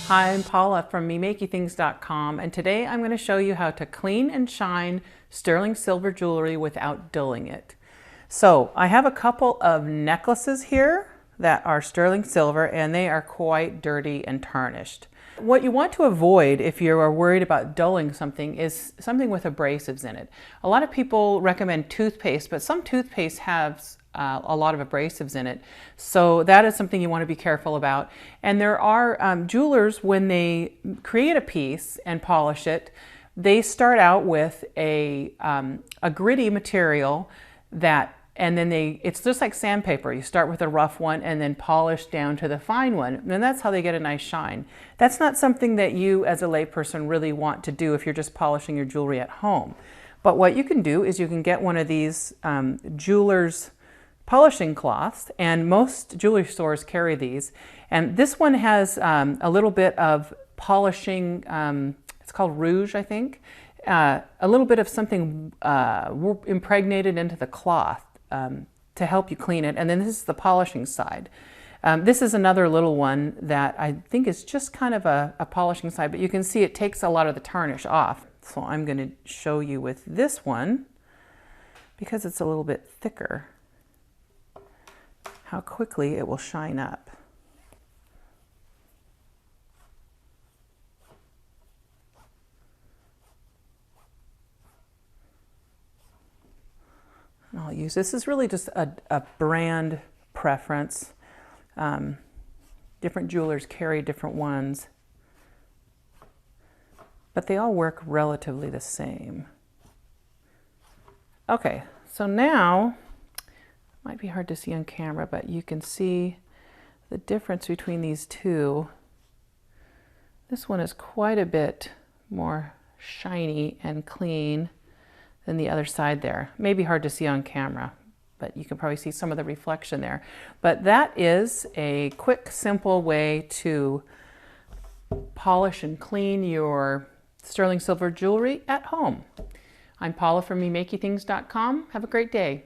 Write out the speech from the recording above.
Hi, I'm Paula from MeMakeyThings.com, and today I'm going to show you how to clean and shine sterling silver jewelry without dulling it. So I have a couple of necklaces here that are sterling silver, and they are quite dirty and tarnished. What you want to avoid if you are worried about dulling something is something with abrasives in it. A lot of people recommend toothpaste, but some toothpaste has a lot of abrasives in it. So that is something you want to be careful about. And there are jewelers, when they create a piece and polish it, they start out with a gritty material and then it's just like sandpaper. You start with a rough one and then polish down to the fine one. And that's how they get a nice shine. That's not something that you as a layperson really want to do if you're just polishing your jewelry at home. But what you can do is you can get one of these jeweler's polishing cloths, and most jewelry stores carry these. And this one has a little bit of polishing, it's called rouge, I think. A little bit of something impregnated into the cloth to help you clean it. And then this is the polishing side. This is another little one that I think is just kind of a polishing side, but you can see it takes a lot of the tarnish off. So I'm going to show you with this one, because it's a little bit thicker, how quickly it will shine up. And I'll use this is really just a brand preference. Different jewelers carry different ones, but they all work relatively the same. Okay, so now, might be hard to see on camera, but you can see the difference between these two. This one is quite a bit more shiny and clean than the other side there. Maybe hard to see on camera, but you can probably see some of the reflection there. But that is a quick, simple way to polish and clean your sterling silver jewelry at home. I'm Paula from MeMakeyThings.com. Have a great day.